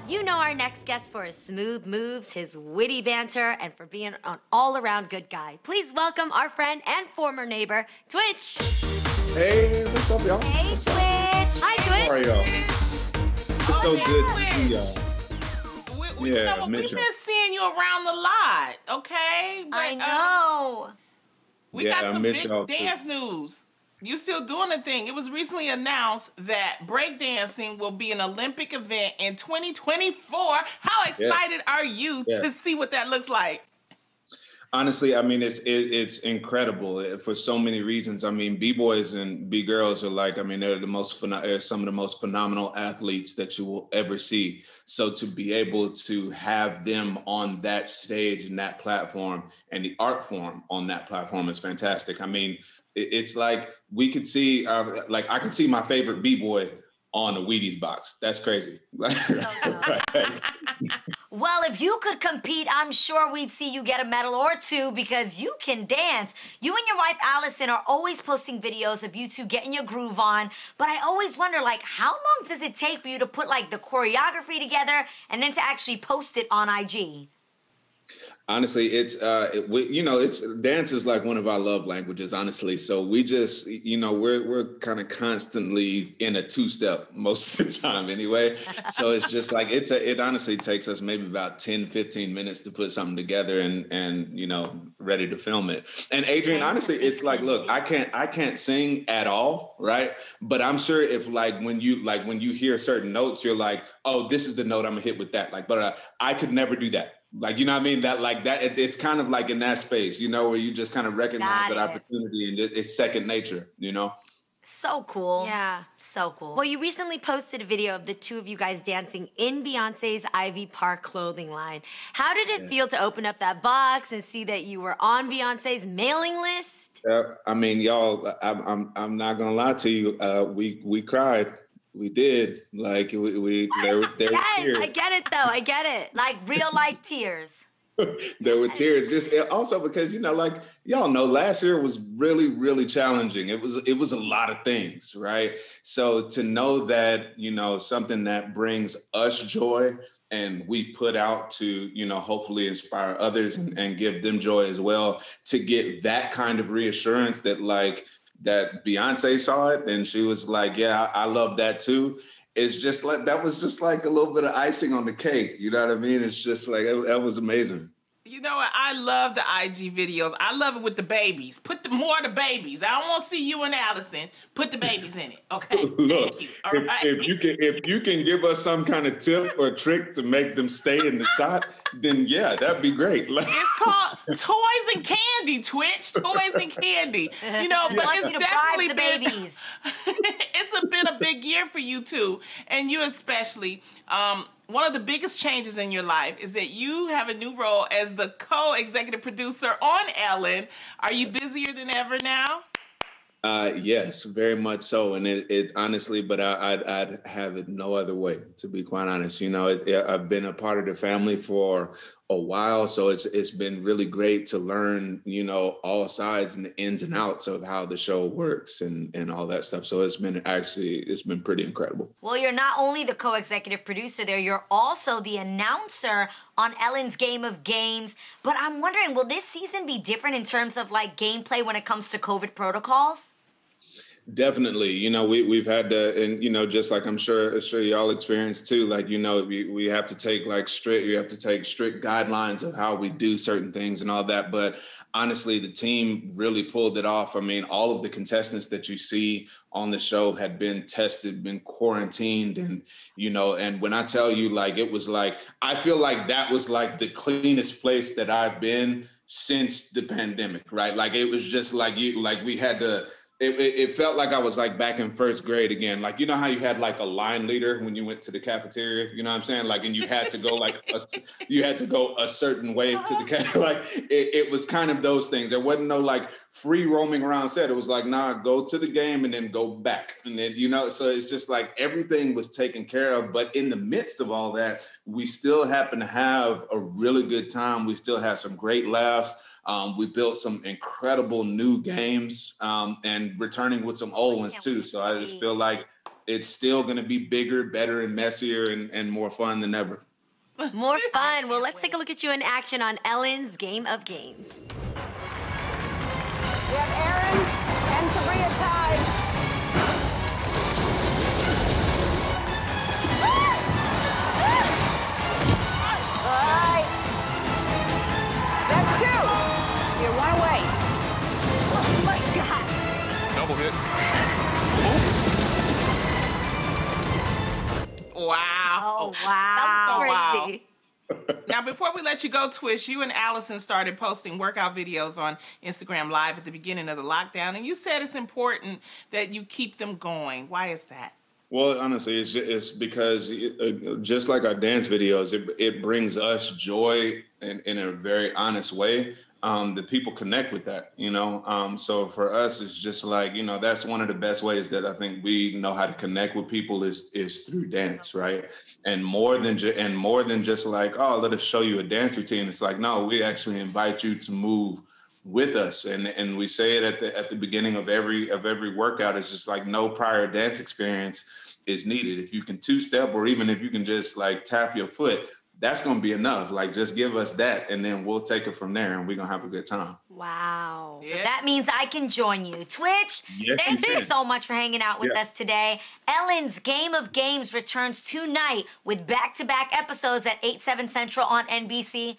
You know our next guest for his smooth moves, his witty banter, and for being an all-around good guy. Please welcome our friend and former neighbor, Twitch. Hey, what's up, y'all? Hey, what's Twitch. Up? Hi, Twitch. How are y'all? It's so good to see y'all. We've been seeing you around the lot, okay? But, I know. We got some big dance news. You still doing the thing. It was recently announced that breakdancing will be an Olympic event in 2024. How excited are you to see what that looks like? Honestly, I mean, it's incredible for so many reasons. I mean, B-boys and B-girls are like, I mean, they're some of the most phenomenal athletes that you will ever see. So to be able to have them on that stage and that platform and the art form on that platform is fantastic. I mean, it's like we could see, like I could see my favorite B-boy on a Wheaties box. That's crazy. Well, if you could compete, I'm sure we'd see you get a medal or two because you can dance. You and your wife, Allison, are always posting videos of you two getting your groove on. But I always wonder, like, how long does it take for you to put, like, the choreography together and then to actually post it on IG? Honestly, it's dance is like one of our love languages, honestly. So we just, we're kind of constantly in a two-step most of the time anyway. So it's just like, it honestly takes us maybe about 10, 15 minutes to put something together and ready to film it. And Adrian, honestly, it's like, look, I can't sing at all, right? But I'm sure if when you hear certain notes, you're like, oh, this is the note I'm gonna hit with that. But I could never do that. Like, you know what I mean? It's kind of like in that space, where you just kind of recognize that opportunity and it's second nature, So cool. Yeah. So cool. Well, you recently posted a video of the two of you guys dancing in Beyonce's Ivy Park clothing line. How did it feel to open up that box and see that you were on Beyonce's mailing list? I mean, y'all, I'm not gonna lie to you. We cried. We did. Like there were tears. I get it though. I get it. Like real life tears. There were tears. Just also because y'all know, last year was really, really challenging. It was a lot of things, right? So to know that something that brings us joy and we put out to hopefully inspire others and give them joy as well. To get that kind of reassurance that Beyonce saw it and she was like, yeah, I love that too. It's just like, that was just like a little bit of icing on the cake. You know what I mean? It's just like, that was amazing. You know what? I love the IG videos. I love it with the babies. Put more of the babies. I don't want to see you and Allison. Put the babies in it. Okay. Look, thank you. All right? if you can give us some kind of tip or trick to make them stay in the shot, then yeah, that'd be great. It's called Toys and Candy, Twitch. Toys and Candy. But it's definitely been babies. It's been a big year for you too, and you especially. One of the biggest changes in your life is that you have a new role as the co-executive producer on Ellen. Are you busier than ever now? Yes, very much so. And it honestly, but I'd have it no other way, to be quite honest. I've been a part of the family for a while, so it's been really great to learn, all sides and the ins and outs of how the show works and all that stuff. So it's been pretty incredible. Well, you're not only the co-executive producer there, you're also the announcer on Ellen's Game of Games. But I'm wondering, will this season be different in terms of gameplay when it comes to COVID protocols? Definitely. We've had to, and, just like I'm sure y'all experienced too, we have to take strict guidelines of how we do certain things and all that. But honestly, the team really pulled it off. I mean, all of the contestants that you see on the show had been tested, been quarantined. And, and when I tell you, it was I feel like that was the cleanest place that I've been since the pandemic, right? It was just we had to, it felt like I was back in first grade again. How you had a line leader when you went to the cafeteria, you know what I'm saying? And you had to go you had to go a certain way to the cafeteria. It was kind of those things. There wasn't no free roaming around set. It was nah, go to the game and then go back. And then, so it's just everything was taken care of. But in the midst of all that, we still happen to have a really good time. We still have some great laughs. We built some incredible new games and returning with some old ones too. So I just feel it's still going to be bigger, better, and messier and more fun than ever. More fun. Well, let's take a look at you in action on Ellen's Game of Games. We have Aaron and Sabria tied. All right. That's 2. You're 1 away. Oh my God. Double hit. Wow. Oh, wow. That was crazy. Now, before we let you go, Twish, you and Allison started posting workout videos on Instagram Live at the beginning of the lockdown, and you said it's important that you keep them going. Why is that? Well, honestly, it's because just like our dance videos, it brings us joy in a very honest way. The people connect with that, you know. So for us, it's just like, you know, that's one of the best ways that I think we know how to connect with people is through dance, right? And more than just like, oh, let us show you a dance routine. It's like, no, we actually invite you to move with us, and we say it at the beginning of every workout. It's just like no prior dance experience is needed. If you can 2-step, or even if you can just like tap your foot, that's going to be enough. Like, just give us that, and then we'll take it from there, and we're going to have a good time. Wow. So that means I can join you. Twitch, Yes, thank you you can. so much for hanging out with us today. Ellen's Game of Games returns tonight with back-to-back episodes at 8/7 Central on NBC.